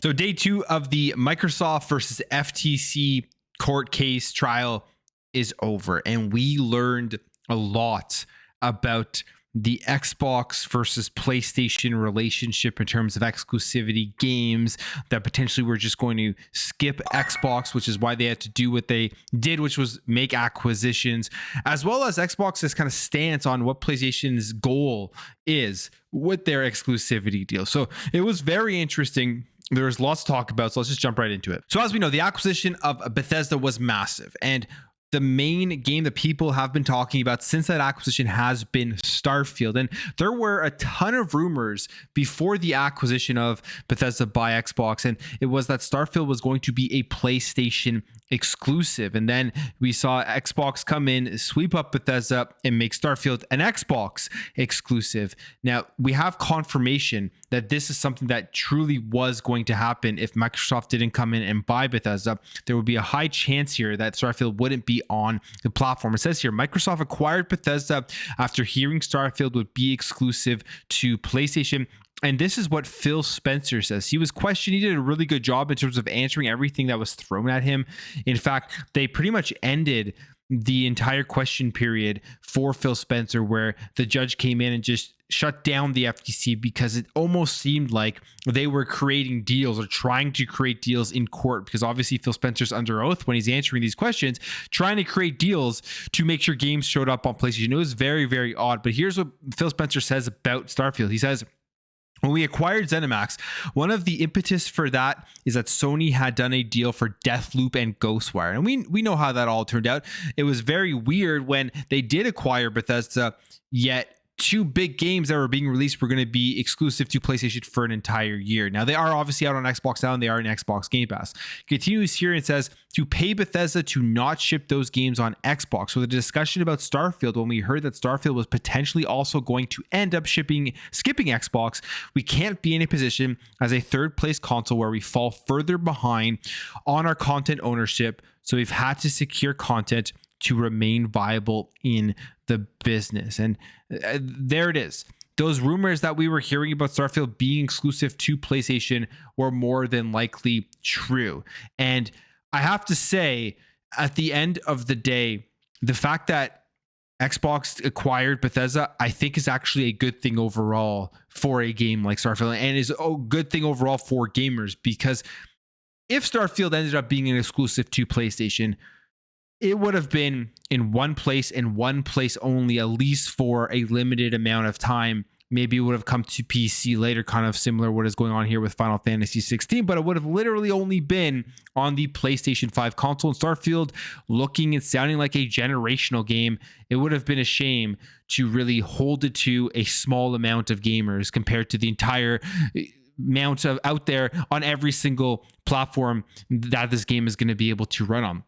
So day 2 of the Microsoft versus FTC court case trial is over, and we learned a lot about the Xbox versus PlayStation relationship in terms of exclusivity, games that potentially were just going to skip Xbox, which is why they had to do what they did, which was make acquisitions, as well as Xbox's kind of stance on what PlayStation's goal is with their exclusivity deal. So it was very interesting. There's lots to talk about, so let's just jump right into it. So as we know, the acquisition of Bethesda was massive, and the main game that people have been talking about since that acquisition has been Starfield. And there were a ton of rumors before the acquisition of Bethesda by Xbox, and it was that Starfield was going to be a PlayStation exclusive. And then we saw Xbox come in, sweep up Bethesda, and make Starfield an Xbox exclusive. Now, we have confirmation that this is something that truly was going to happen. If Microsoft didn't come in and buy Bethesda, there would be a high chance here that Starfield wouldn't be on the platform. It says here, Microsoft acquired Bethesda after hearing Starfield would be exclusive to PlayStation. And this is what Phil Spencer says. He was questioned. He did a really good job in terms of answering everything that was thrown at him. In fact, they pretty much ended the entire question period for Phil Spencer, where the judge came in and just shut down the FTC because it almost seemed like they were creating deals or trying to create deals in court, because obviously Phil Spencer's under oath when he's answering these questions, trying to create deals to make sure games showed up on PlayStation. It was very, very odd. But here's what Phil Spencer says about Starfield. He says, when we acquired ZeniMax, one of the impetus for that is that Sony had done a deal for Deathloop and Ghostwire. And we know how that all turned out. It was very weird when they did acquire Bethesda, yet 2 big games that were being released were going to be exclusive to PlayStation for an entire year. Now, they are obviously out on Xbox now, and they are in Xbox Game Pass. Continues here and says, to pay Bethesda to not ship those games on Xbox. So the discussion about Starfield, when we heard that Starfield was potentially also going to end up skipping Xbox, we can't be in a position as a third place console where we fall further behind on our content ownership. So we've had to secure content to remain viable in the business. And there it is. Those rumors that we were hearing about Starfield being exclusive to PlayStation were more than likely true. And I have to say, at the end of the day, the fact that Xbox acquired Bethesda, I think, is actually a good thing overall for a game like Starfield, and is a good thing overall for gamers, because if Starfield ended up being an exclusive to PlayStation, it would have been in one place and one place only, at least for a limited amount of time. Maybe it would have come to PC later, kind of similar to what is going on here with Final Fantasy 16, but it would have literally only been on the PlayStation 5 console. And Starfield, looking and sounding like a generational game, it would have been a shame to really hold it to a small amount of gamers compared to the entire amount of out there on every single platform that this game is going to be able to run on.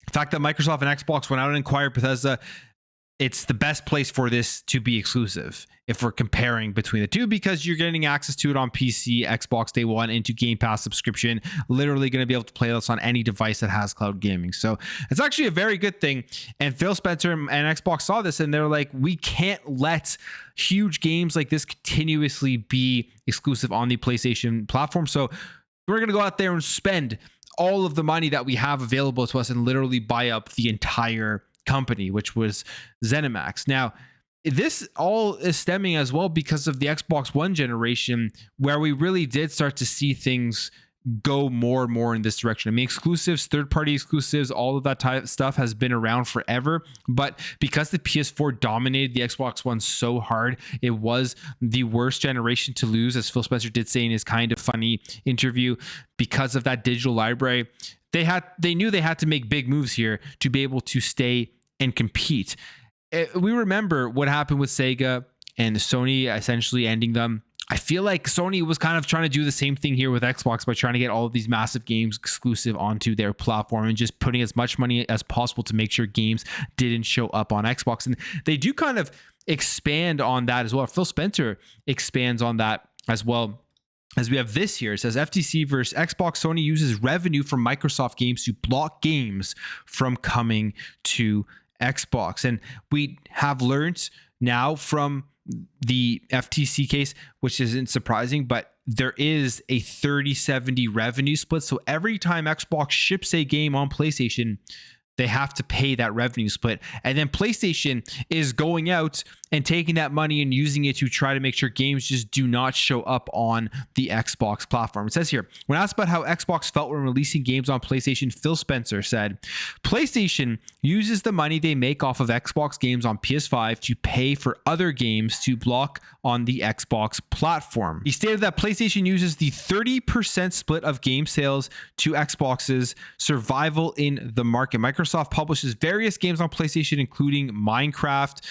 The fact that Microsoft and Xbox went out and acquired Bethesda, it's the best place for this to be exclusive if we're comparing between the two, because you're getting access to it on PC, Xbox day one, into Game Pass subscription, literally going to be able to play this on any device that has cloud gaming. So it's actually a very good thing. And Phil Spencer and Xbox saw this, and they're like, we can't let huge games like this continuously be exclusive on the PlayStation platform. So we're going to go out there and spend all of the money that we have available to us and literally buy up the entire company, which was ZeniMax. Now, this all is stemming as well because of the Xbox One generation, where we really did start to see things go more and more in this direction. I mean, exclusives, third-party exclusives, all of that type of stuff has been around forever. But because the PS4 dominated the Xbox One so hard, it was the worst generation to lose, as Phil Spencer did say in his kind of funny interview, because of that digital library. They knew they had to make big moves here to be able to stay and compete. We remember what happened with Sega and Sony essentially ending them. I feel like Sony was kind of trying to do the same thing here with Xbox by trying to get all of these massive games exclusive onto their platform and just putting as much money as possible to make sure games didn't show up on Xbox. And they do kind of expand on that as well. Phil Spencer expands on that as well. As we have this here, it says FTC versus Xbox. Sony uses revenue from Microsoft games to block games from coming to Xbox. And we have learned now from the FTC case, which isn't surprising, but there is a 30-70 revenue split. So every time Xbox ships a game on PlayStation, they have to pay that revenue split. And then PlayStation is going out and taking that money and using it to try to make sure games just do not show up on the Xbox platform. It says here, when asked about how Xbox felt when releasing games on PlayStation, Phil Spencer said, PlayStation uses the money they make off of Xbox games on PS5 to pay for other games to block on the Xbox platform. He stated that PlayStation uses the 30% split of game sales to Xbox's survival in the market. Microsoft publishes various games on PlayStation, including Minecraft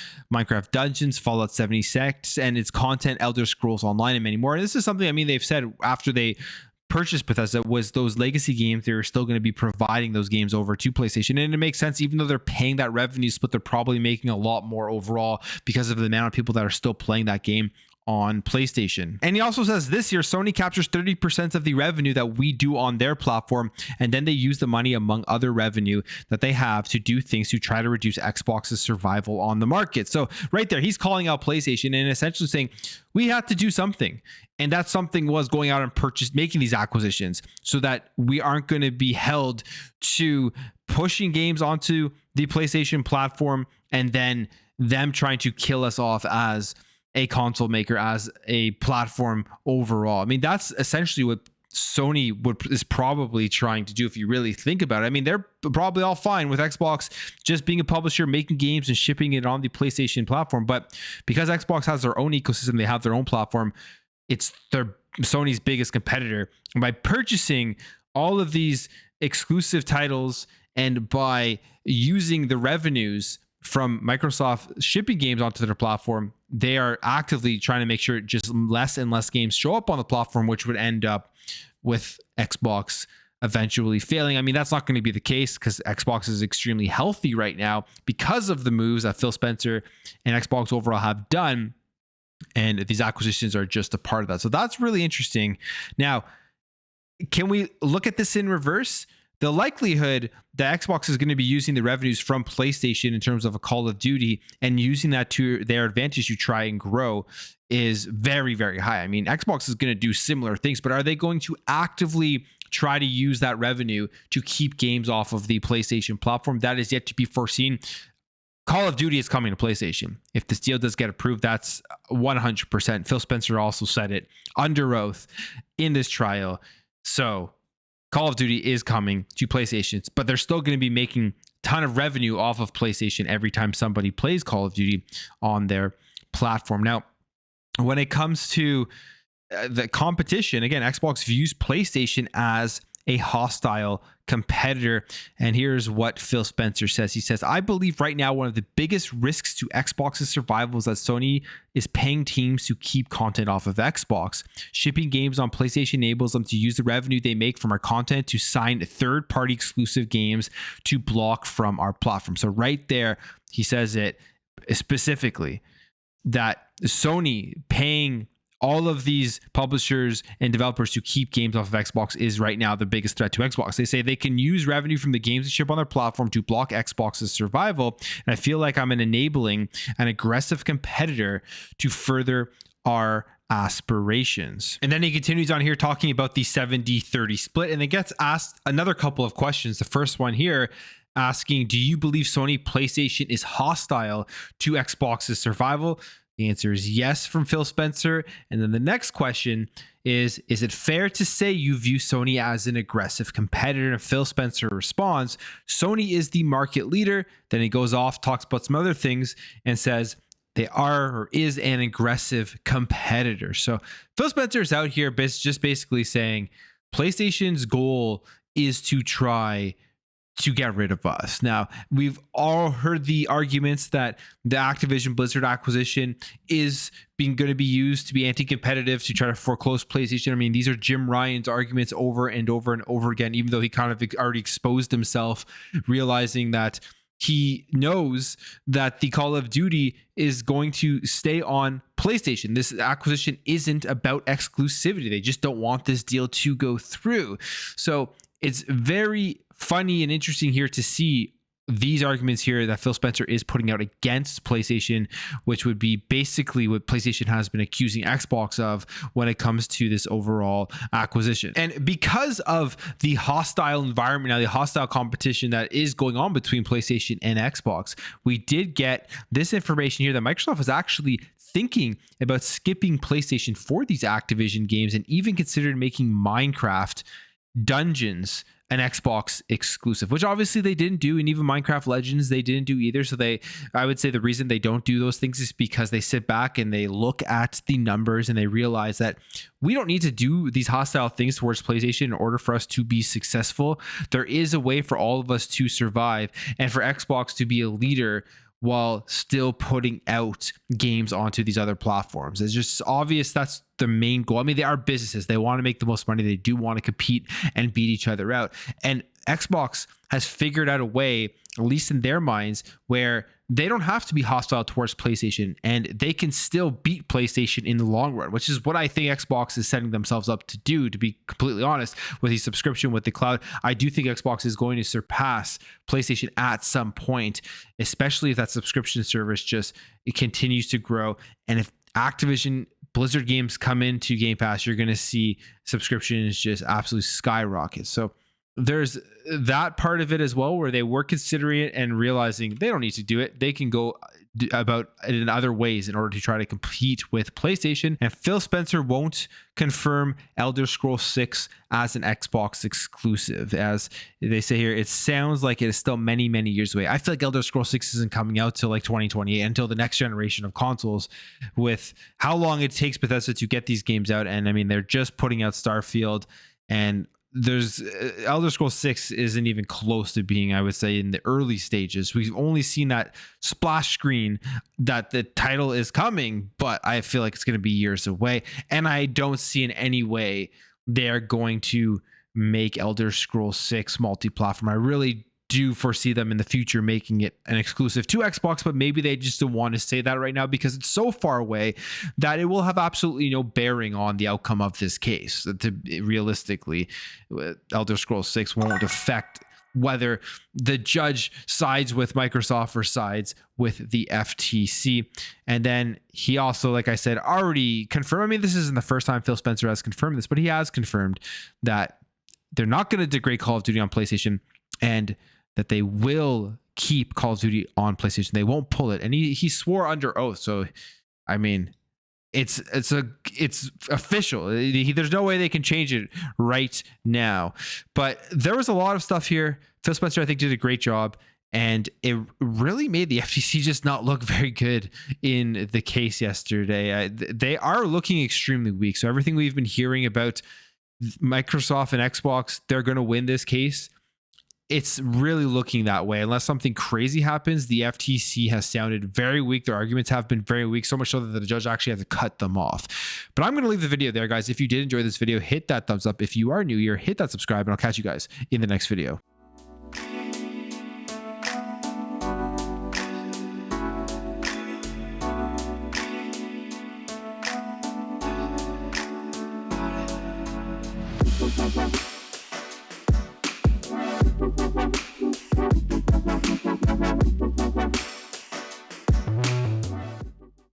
Dungeons, Fallout 76, and its content, Elder Scrolls Online, and many more. And this is something, I mean, they've said after they purchased Bethesda was those legacy games, they were still going to be providing those games over to PlayStation. And it makes sense, even though they're paying that revenue split, they're probably making a lot more overall because of the amount of people that are still playing that game on PlayStation. And he also says this year, Sony captures 30% of the revenue that we do on their platform, and then they use the money among other revenue that they have to do things to try to reduce Xbox's survival on the market. So right there, he's calling out PlayStation and essentially saying, we had to do something. And that something was going out and making these acquisitions so that we aren't going to be held to pushing games onto the PlayStation platform and then them trying to kill us off as a console maker, as a platform overall. I mean, that's essentially what Sony is probably trying to do if you really think about it. I mean, they're probably all fine with Xbox just being a publisher, making games and shipping it on the PlayStation platform. But because Xbox has their own ecosystem, they have their own platform, it's Sony's biggest competitor. And by purchasing all of these exclusive titles and by using the revenues from Microsoft shipping games onto their platform, they are actively trying to make sure just less and less games show up on the platform, which would end up with Xbox eventually failing. I mean, that's not going to be the case because Xbox is extremely healthy right now because of the moves that Phil Spencer and Xbox overall have done. And these acquisitions are just a part of that. So that's really interesting. Now, can we look at this in reverse? The likelihood that Xbox is going to be using the revenues from PlayStation in terms of a Call of Duty and using that to their advantage to try and grow is very, very high. I mean, Xbox is going to do similar things, but are they going to actively try to use that revenue to keep games off of the PlayStation platform? That is yet to be foreseen. Call of Duty is coming to PlayStation. If this deal does get approved, that's 100%. Phil Spencer also said it under oath in this trial. So Call of Duty is coming to PlayStation, but they're still going to be making a ton of revenue off of PlayStation every time somebody plays Call of Duty on their platform. Now, when it comes to the competition, again, Xbox views PlayStation as a hostile competitor. And here's what Phil Spencer says. He says, I believe right now one of the biggest risks to Xbox's survival is that Sony is paying teams to keep content off of Xbox. Shipping games on PlayStation enables them to use the revenue they make from our content to sign third-party exclusive games to block from our platform. So right there, he says it specifically, that Sony paying all of these publishers and developers to keep games off of Xbox is right now the biggest threat to Xbox. They say they can use revenue from the games that ship on their platform to block Xbox's survival. And I feel like I'm enabling an aggressive competitor to further our aspirations. And then he continues on here talking about the 70-30 split, and it gets asked another couple of questions. The first one here asking, do you believe Sony PlayStation is hostile to Xbox's survival? The answer is yes from Phil Spencer. And then the next question is it fair to say you view Sony as an aggressive competitor? And Phil Spencer responds, Sony is the market leader. Then he goes off, talks about some other things, and says they are or is an aggressive competitor. So Phil Spencer is out here just basically saying PlayStation's goal is to try to get rid of us. Now, we've all heard the arguments that the Activision Blizzard acquisition is going to be used to be anti-competitive to try to foreclose PlayStation. I mean, these are Jim Ryan's arguments over and over and over again, even though he kind of already exposed himself, realizing that he knows that the Call of Duty is going to stay on PlayStation. This acquisition isn't about exclusivity. They just don't want this deal to go through. So it's very funny and interesting here to see these arguments here that Phil Spencer is putting out against PlayStation, which would be basically what PlayStation has been accusing Xbox of when it comes to this overall acquisition. And because of the hostile environment now, the hostile competition that is going on between PlayStation and Xbox, we did get this information here that Microsoft is actually thinking about skipping PlayStation for these Activision games and even considered making Minecraft Dungeons an Xbox exclusive, which obviously they didn't do, and even Minecraft Legends they didn't do either. So I would say the reason they don't do those things is because they sit back and they look at the numbers and they realize that we don't need to do these hostile things towards PlayStation in order for us to be successful. There is a way for all of us to survive and for Xbox to be a leader while still putting out games onto these other platforms. It's just obvious that's the main goal. I mean, they are businesses. They want to make the most money. They do want to compete and beat each other out. And Xbox has figured out a way, at least in their minds, where they don't have to be hostile towards PlayStation and they can still beat PlayStation in the long run, which is what I think Xbox is setting themselves up to do, to be completely honest. With the subscription, with the cloud, I do think Xbox is going to surpass PlayStation at some point, especially if that subscription service it continues to grow. And if Activision Blizzard games come into Game Pass, you're going to see subscriptions just absolutely skyrocket. So there's that part of it as well, where they were considering it and realizing they don't need to do it. They can go about it in other ways in order to try to compete with PlayStation. And Phil Spencer won't confirm Elder Scrolls 6 as an Xbox exclusive. As they say here, it sounds like it is still many, many years away. I feel like Elder Scrolls 6 isn't coming out till like 2028, until the next generation of consoles, with how long it takes Bethesda to get these games out. And I mean, they're just putting out Starfield, and there's Elder Scrolls 6 isn't even close to being, I would say, in the early stages. We've only seen that splash screen that the title is coming, but I feel like it's going to be years away. And I don't see in any way they're going to make Elder Scrolls 6 multi-platform. I really do foresee them in the future making it an exclusive to Xbox, but maybe they just don't want to say that right now because it's so far away that it will have absolutely no bearing on the outcome of this case. Realistically, Elder Scrolls 6 won't affect whether the judge sides with Microsoft or sides with the FTC. And then he also, like I said, already confirmed, I mean, this isn't the first time Phil Spencer has confirmed this, but he has confirmed that they're not going to degrade Call of Duty on PlayStation, and that they will keep Call of Duty on PlayStation. They won't pull it. And he swore under oath. So, I mean, it's official. There's no way they can change it right now. But there was a lot of stuff here. Phil Spencer, I think, did a great job. And it really made the FTC just not look very good in the case yesterday. They are looking extremely weak. So everything we've been hearing about Microsoft and Xbox, they're going to win this case, it's really looking that way. Unless something crazy happens, the FTC has sounded very weak. Their arguments have been very weak, so much so that the judge actually had to cut them off. But I'm going to leave the video there, guys. If you did enjoy this video, hit that thumbs up. If you are new here, hit that subscribe, and I'll catch you guys in the next video. Bye.